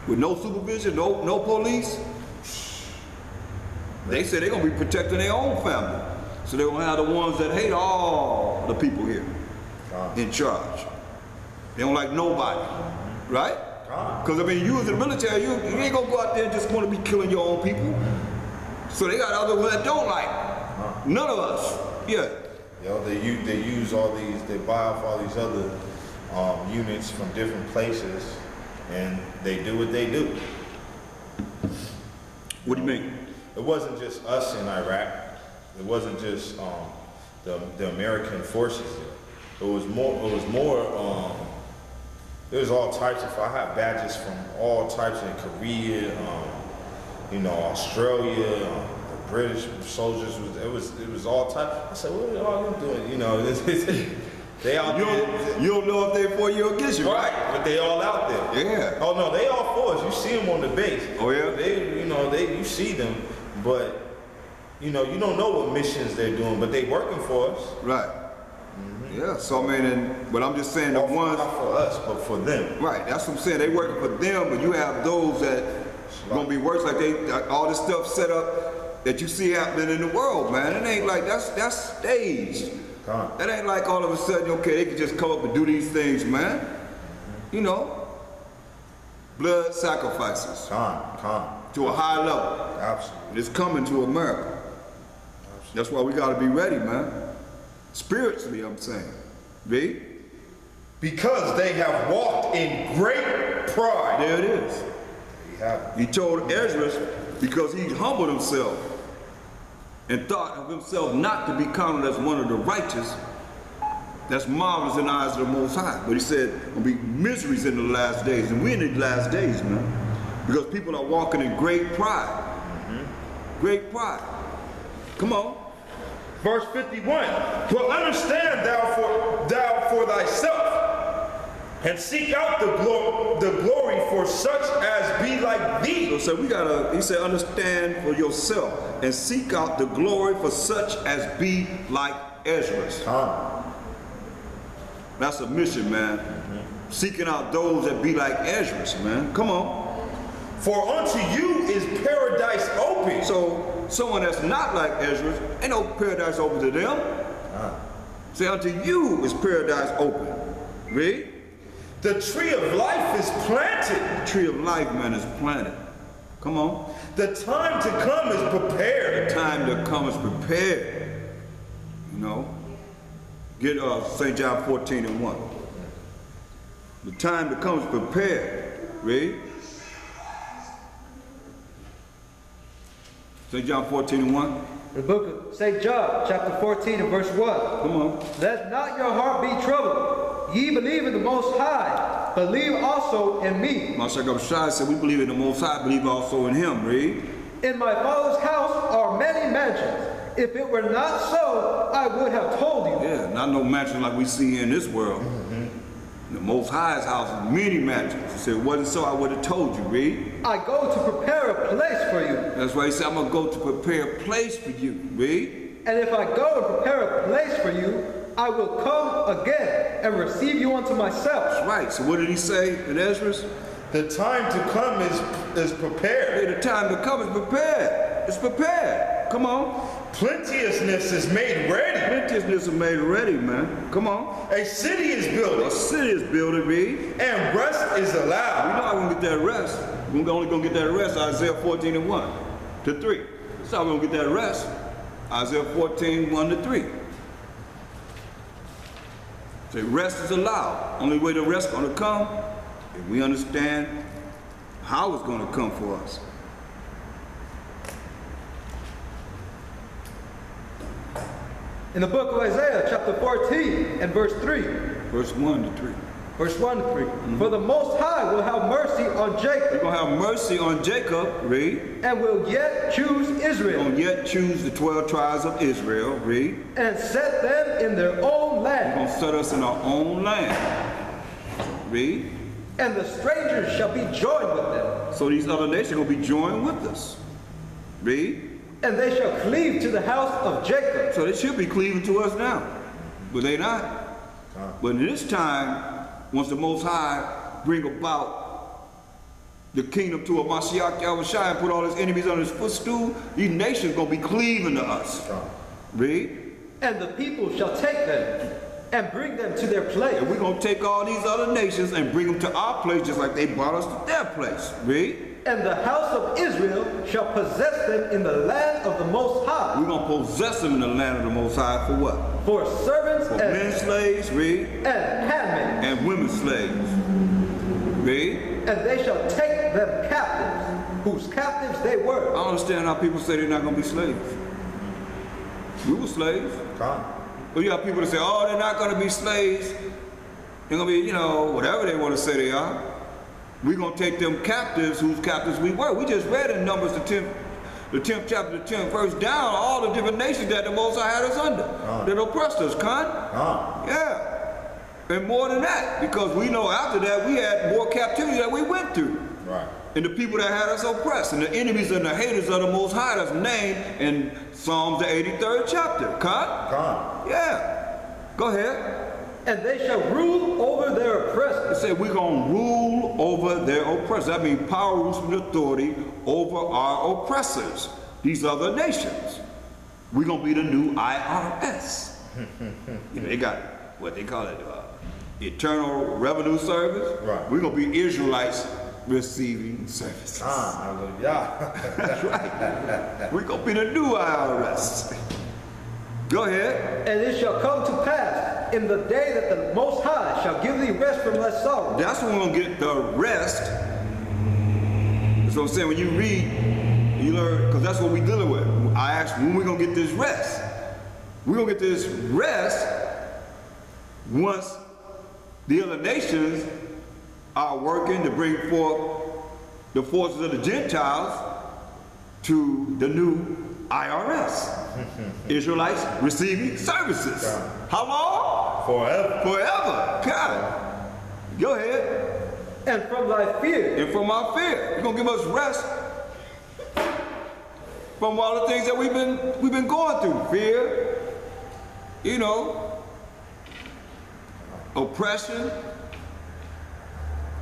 with no supervision, no police. They say they're gonna be protecting their own family. So they're gonna have the ones that hate all the people here in charge. They don't like nobody, right? Because I mean, you as the military, you ain't gonna go out there and just wanna be killing your own people. So they got other ones that don't like. None of us, yeah. You know, they use all these, they buy off all these other units from different places, and they do what they do. What do you mean? It wasn't just us in Iraq. It wasn't just the American forces. It was more. There was all types of. I have badges from all types in Korea, you know, Australia. The British soldiers. It was all types. I said, what are all them doing? You know, they out there. You don't know if they're for you or against you, right? But they all out there. Yeah. Oh no, they all for us. You see them on the base. Oh yeah. You see them, but you know, you don't know what missions they're doing, but they working for us. Right. Yeah. So I mean, but I'm just saying the ones not for us, but for them. Right. That's what I'm saying. They working for them, but you have those that gonna be worse. Like all this stuff set up that you see happening in the world, man. It ain't like that's staged. That ain't like all of a sudden, okay, they can just come up and do these things, man. You know, blood sacrifices to a high level. Absolutely. It's coming to America. Absolutely. That's why we got to be ready, man. Spiritually, I'm saying. Read. Because they have walked in great pride. There it is. He told Ezra because he humbled himself and thought of himself not to be counted as one of the righteous. That's marvelous in the eyes of the Most High. But he said there'll be miseries in the last days, and we're in the last days, man. Because people are walking in great pride. Great pride. Come on. Verse 51. But understand thou for thyself, and seek out the glory for such as be like thee. So he said, understand for yourself, and seek out the glory for such as be like Ezra. That's a mission, man. Seeking out those that be like Ezra, man. Come on. For unto you is paradise open. So someone that's not like Ezra, ain't no paradise open to them. Say unto you is paradise open. Read. The tree of life is planted. The tree of life, man, is planted. Come on. The time to come is prepared. The time to come is prepared. You know. Get St. John 14:1. The time to come is prepared. Read. St. John 14:1. The book of St. John, chapter 14 and verse 1. Come on. Let not your heart be troubled. Ye believe in the Most High. Believe also in me. Mashak Shai said, we believe in the Most High, believe also in him. Read. In my Father's house are many mansions. If it were not so, I would have told you. Yeah, not no mansions like we see in this world. The Most High's house is many mansions. He said, if it wasn't so, I would have told you. Read. I go to prepare a place for you. That's why he said, I'm going to go to prepare a place for you. Read. And if I go and prepare a place for you, I will come again and receive you unto myself. That's right. So what did he say in Ezra? The time to come is prepared. Hey, the time to come is prepared. It's prepared. Come on. Plenteousness is made ready. Plenteousness is made ready, man. Come on. A city is building. A city is building, read. And rest is allowed. We're not going to get that rest. We're only going to get that rest, Isaiah 14:1-3. That's how we're going to get that rest. Isaiah 14:1-3. Say rest is allowed. Only way the rest is going to come if we understand how it's going to come for us. In the book of Isaiah, chapter 14 and verse 3. Verse 1-3. Verse 1-3. For the Most High will have mercy on Jacob. He's going to have mercy on Jacob, read. And will yet choose Israel. Going to yet choose the 12 tribes of Israel, read. And set them in their own land. He's going to set us in our own land. Read. And the strangers shall be joined with them. So these other nations are going to be joined with us. Read. And they shall cleave to the house of Jacob. So they should be cleaving to us now. But they not. But in this time, once the Most High bring about the kingdom to a Mashiach Yahushua and put all his enemies on his footstool, these nations gonna be cleaving to us. Read. And the people shall take them and bring them to their place. And we're gonna take all these other nations and bring them to our place just like they brought us to their place. Read. And the house of Israel shall possess them in the land of the Most High. We're gonna possess them in the land of the Most High for what? For servants For and men slaves, read, and handmaids. and women slaves. Read. And they shall take them captives, whose captives they I were. don't understand how people say they're not gonna be slaves. We were slaves. But you have people that say, oh, they're not gonna be slaves. They're gonna be, you know, whatever they wanna say they are. We're gonna take them captives whose captives we were. We just read in Numbers the 10th chapter, the 10th verse down, all the different nations that the Most High had us under, that oppressed us, Yeah. And more than that, because we know after that we had more captivity that we went through. Right. And the people that had us oppressed, and the enemies and the haters of the Most High that's named in Psalms the 83rd chapter. Yeah. Go ahead. And they shall rule over their It oppressors. said we're going to rule over their oppressors. That means power, rules, and authority over our oppressors, these other nations. We're going to be the new IRS. You know, they got what they call it, Internal Revenue Service. Right. We're going to be Israelites receiving services. Hallelujah. That's right. We're going to be the new IRS. Go ahead. And it shall come to pass in the day that the Most High shall give thee rest from thy sorrow. That's when we're going to get the rest. That's what I'm saying. When you read, you learn, because that's what we're dealing with. I asked, when we going to get this rest? We're going to get this rest once the other nations are working to bring forth the forces of the Gentiles to the new IRS. Israelites receiving services. How long? Forever. God. Go ahead. And from thy fear. And from our fear. You're gonna give us rest from all the things that we've been going through. Fear, you know, oppression.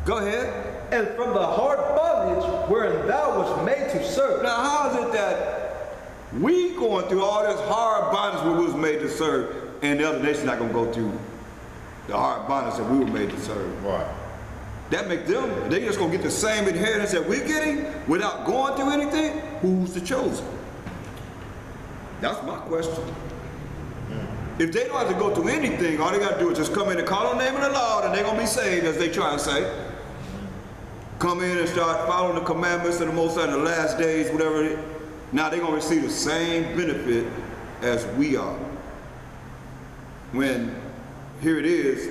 Go ahead. And from the hard bondage wherein thou wast made to serve. Now how is it that we going through all this hard bondage we was made to serve, and the other nations not gonna go through the hard bondage that we were made to serve? Right. That make them, they just gonna get the same inheritance that we're getting without going through anything? Who's the chosen? That's my question. If they don't have to go through anything, all they gotta do is just come in and call on the name of the Lord and they're gonna be saved, as they try to say. Come in and start following the commandments of the Most High in the last days, whatever it is. Now they're gonna receive the same benefit as we are. When, here it is,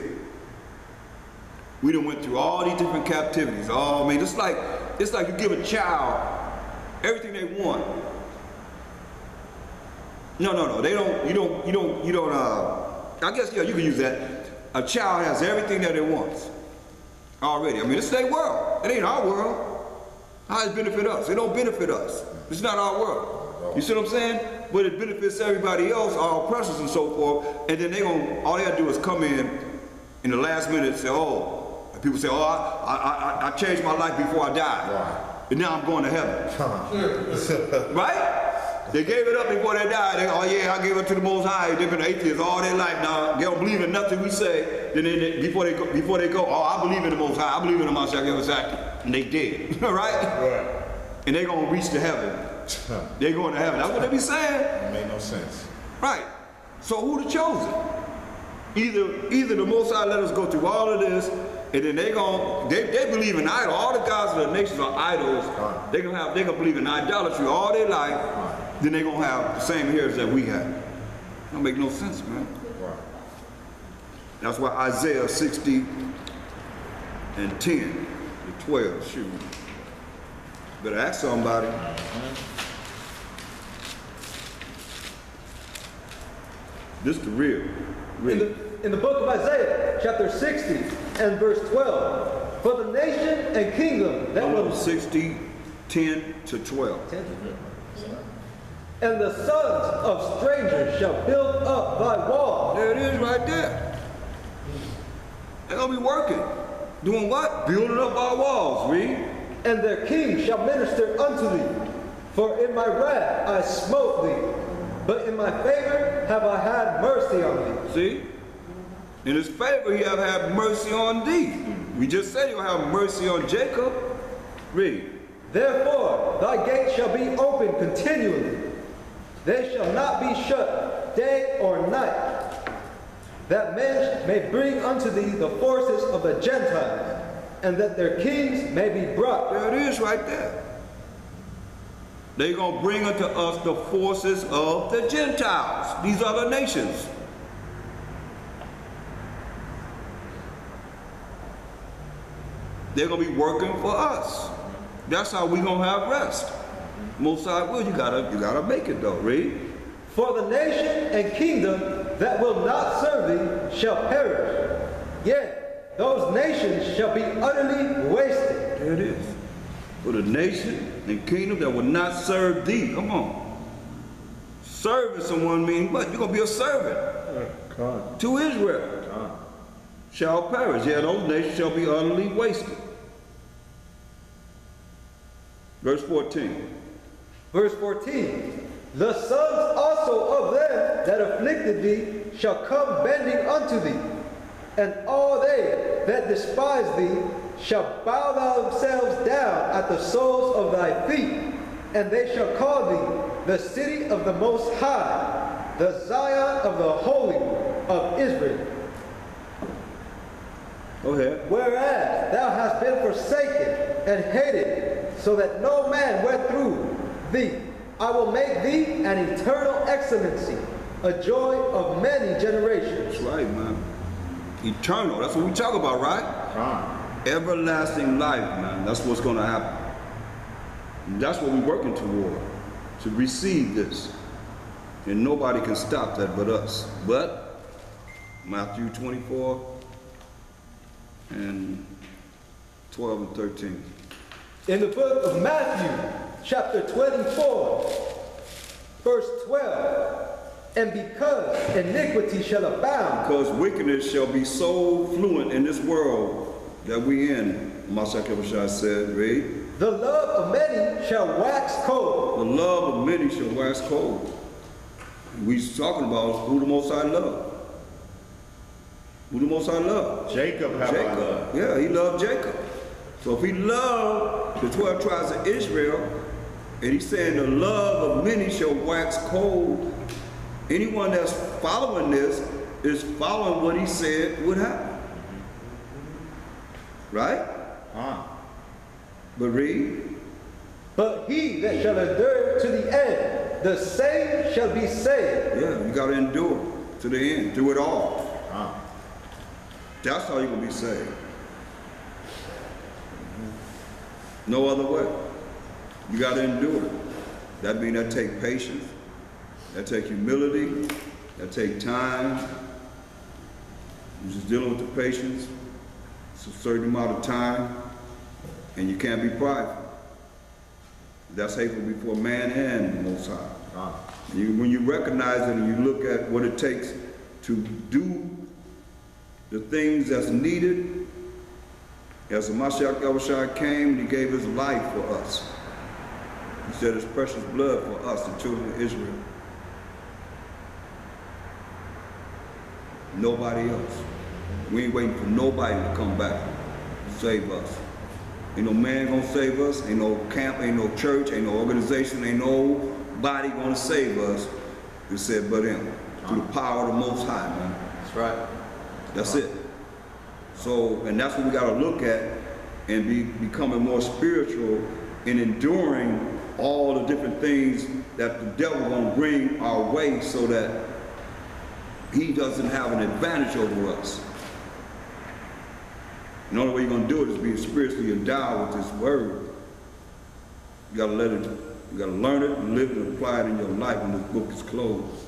we done went through all these different captivities. Oh, I mean, it's like you give a child everything they want. No, they don't, you don't, I guess, yeah, you can use that. A child has everything that it wants already. I mean, it's their world. It ain't our world. How does it benefit us? It don't benefit us. It's not our world. You see what I'm saying? But it benefits everybody else, our oppressors and so forth, and then all they gotta do is come in the last minute and say, oh, and people say, oh, I changed my life before I died. Right. And now I'm going to heaven. Right? They gave it up before they died. Oh yeah, I gave it to the Most High. They've been atheists all their life now. They don't believe in nothing we say. Then before they go, oh, I believe in the Most High. I believe in the Mashiach Yahushua. And they did, right? And they gonna reach to heaven. They going to heaven. That's what they be saying. It made no sense. Right. So who the chosen? Either the Most High let us go through all of this, and then they believe in idol. All the gods of the nations are idols. They gonna believe in idolatry all their life. Then they gonna have the same hairs that we have. Don't make no sense, man. Right. That's why Isaiah 60 and 10 to 12, shoot. Better ask somebody. This the real. In the book of Isaiah, chapter 60 and verse 12. For the nation and kingdom that was 60, 10 to 12. And the sons of strangers shall build up thy wall. There it is right there. They're gonna be working. Doing what? Building up our walls, read. and their king shall minister unto thee. For in my wrath I smote thee, but in my favor have I had mercy on thee. See? In his favor he have had mercy on thee. We just said he'll have mercy on Jacob. Read. Therefore thy gate shall be open continually. They shall not be shut day or night, that men may bring unto thee the forces of the Gentiles, and that their kings may be brought. There it is right there. They're going to bring unto us the forces of the Gentiles, these other nations. They're going to be working for us. That's how we're going to have rest. Most High will. You gotta make it though. Read. For the nation and kingdom that will not serve thee shall perish. Yet those nations shall be utterly wasted. There it is. For the nation and kingdom that will not serve thee. Come on. Serving someone means what? You're going to be a servant to Israel. Shall perish. Yeah, those nations shall be utterly wasted. Verse 14. Verse 14. The sons also of them that afflicted thee shall come bending unto thee, and all they that despise thee shall bow themselves down at the soles of thy feet, and they shall call thee the city of the Most High, the Zion of the Holy of Israel. Go ahead. Whereas thou hast been forsaken and hated, so that no man went through thee, I will make thee an eternal excellency, a joy of many generations. That's right, man. Eternal. That's what we talk about, right? Everlasting life, man. That's what's going to happen. And that's what we're working toward, to receive this. And nobody can stop that but us. But Matthew 24 and 12 and 13. In the book of Matthew, chapter 24, verse 12, and because iniquity shall abound, because wickedness shall be so fluent in this world that we in, Mashiach said, read. the love of many shall wax cold. The love of many shall wax cold. We talking about who the Most High love. Who the Most High love? Jacob have I loved. Yeah, he loved Jacob. So if he loved the 12 tribes of Israel, and he's saying the love of many shall wax cold, anyone that's following this is following what he said would happen. Right? But read. But he that shall endure to the end, the same shall be saved. Yeah, you got to endure to the end, through it all. That's how you're going to be saved. No other way. You got to endure. That means that take patience, that take humility, that take time. You're just dealing with the patience. It's a certain amount of time, and you can't be prideful. That's hateful before man and the Most High. When you recognize it and you look at what it takes to do the things that's needed, as the Mashiach Yahushua came, he gave his life for us. He shed his precious blood for us, the children of Israel. Nobody else. We ain't waiting for nobody to come back to save us. Ain't no man gonna save us, ain't no camp, ain't no church, ain't no organization, ain't nobody gonna save us. It said but him. Through the power of the Most High, man. That's right. That's it. So, and that's what we gotta look at and be becoming more spiritual in enduring all the different things that the devil gonna bring our way so that he doesn't have an advantage over us. And the only way you're gonna do it is being spiritually endowed with this word. You gotta let it, you gotta learn it and live it and apply it in your life when this book is closed.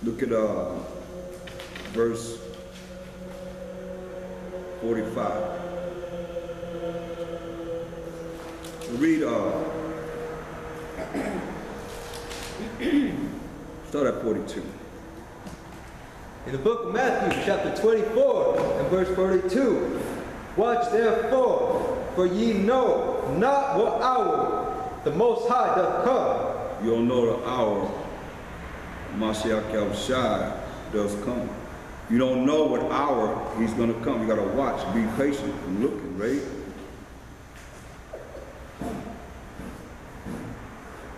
Look at verse 45. Read Start at 42. In the book of Matthew, chapter 24, and verse 42. Watch therefore, for ye know not what hour the Most High doth come. You don't know the hour Mashiach Yahushua does come. You don't know what hour he's going to come. You got to watch, be patient, and looking, right?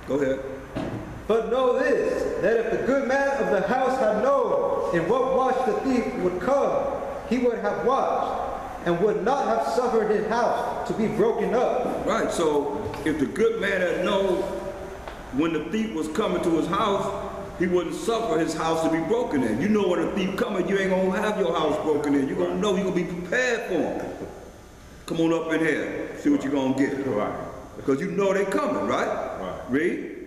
Go ahead. But know this, that if the good man of the house had known in what watch the thief would come, he would have watched, and would not have suffered his house to be broken up. Right, so if the good man had known when the thief was coming to his house, he wouldn't suffer his house to be broken in. You know when a thief coming, you ain't gonna have your house broken in. You're gonna know, you're gonna be prepared for him. Come on up in here, see what you're gonna get. Right. Because you know they coming, right? Right. Read.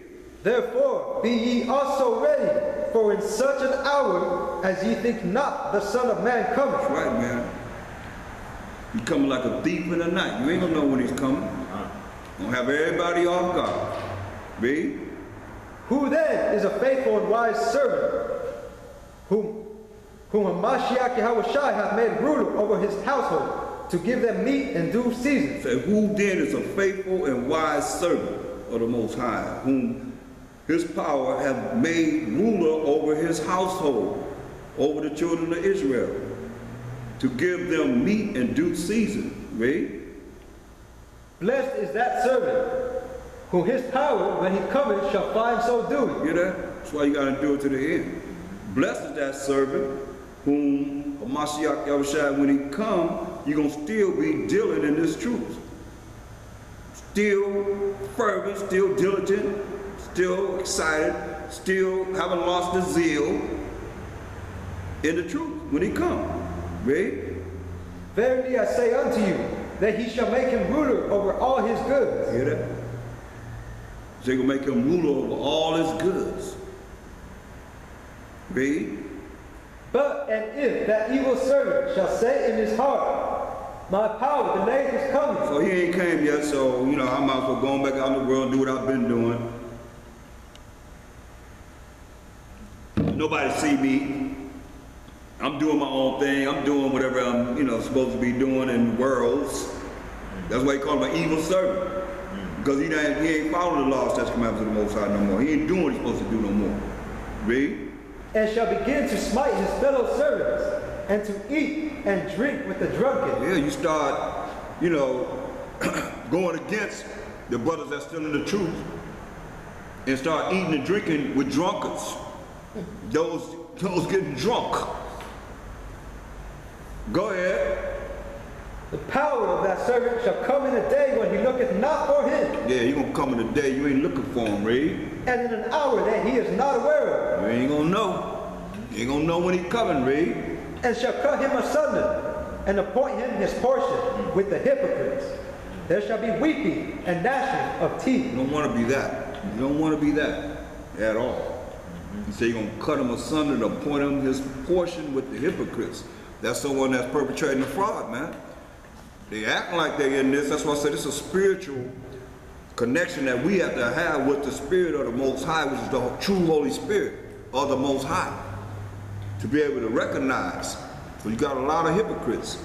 Therefore be ye also ready, for in such an hour as ye think not the Son of Man cometh. That's right, man. He coming like a thief in the night. You ain't gonna know when he's coming. Gonna have everybody off guard. Read. Who then is a faithful and wise servant, whom Mashiach Yahushua hath made ruler over his household, to give them meat in due season? Say, who then is a faithful and wise servant of the Most High, whom his power have made ruler over his household, over the children of Israel, to give them meat in due season. Read. Blessed is that servant, whom his power, when he cometh, shall find so doing. Hear that? That's why you got to do it to the end. Blessed is that servant whom Mashiach Yahushua, when he come, you're going to still be dealing in this truth. Still fervent, still diligent, still excited, still haven't lost the zeal in the truth when he come. Read. Verily I say unto you, that he shall make him ruler over all his goods. Hear that? So he will make him ruler over all his goods. Read. But and if that evil servant shall say in his heart, my power delayed his coming. So he ain't came yet, so, you know, I might as well go back out in the world and do what I've been doing. Nobody see me. I'm doing my own thing. I'm doing whatever I'm, you know, supposed to be doing in the worlds. That's why he called him an evil servant. Because he ain't following the law, statutes, commandments of the Most High no more. He ain't doing what he's supposed to do no more. Read. And shall begin to smite his fellow servants, and to eat and drink with the drunken. Yeah, you start, you know, going against the brothers that's still in the truth, and start eating and drinking with drunkards. Those getting drunk. Go ahead. The power of that servant shall come in a day when he looketh not for him, Yeah, he gonna come in a day you ain't looking for him, Reed. and in an hour that he is not aware of, You ain't gonna know. You ain't gonna know when he coming, Reed. and shall cut him asunder, and appoint him his portion with the hypocrites. There shall be weeping and gnashing of teeth. You don't want to be that. You don't want to be that at all. He said you're gonna cut him asunder to appoint him his portion with the hypocrites. That's someone that's perpetrating the fraud, man. They acting like they're in this. That's why I said it's a spiritual connection that we have to have with the Spirit of the Most High, which is the true Holy Spirit of the Most High, to be able to recognize. So you got a lot of hypocrites.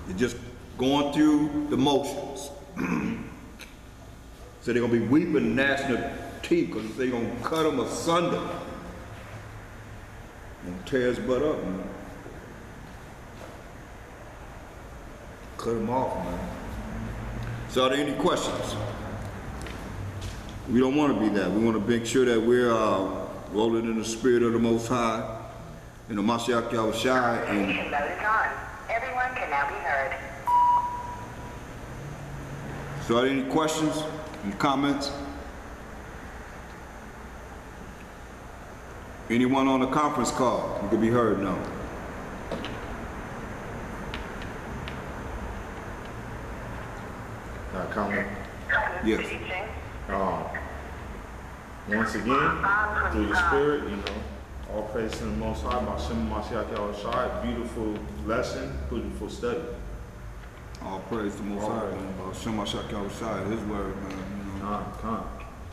They're just going through the motions. So they're gonna be weeping and gnashing their teeth because they're gonna cut him asunder. Gonna tear his butt up, man. Cut him off, man. So are there any questions? We don't want to be that. We want to make sure that we're rolling in the Spirit of the Most High, in the Mashiach Yahushua, and Mode is on. Everyone can now be heard. so are there any questions, any comments? Anyone on the conference call? You can be heard now. Not comment. Yes. Teaching. Once again, through the Spirit, you know, all praise to the Most High, Mashiach Mashiach Yahushua. Beautiful lesson, beautiful study. All praise to the Most High, man. Shem HaShak Yahushua, his word, man. You know. Con.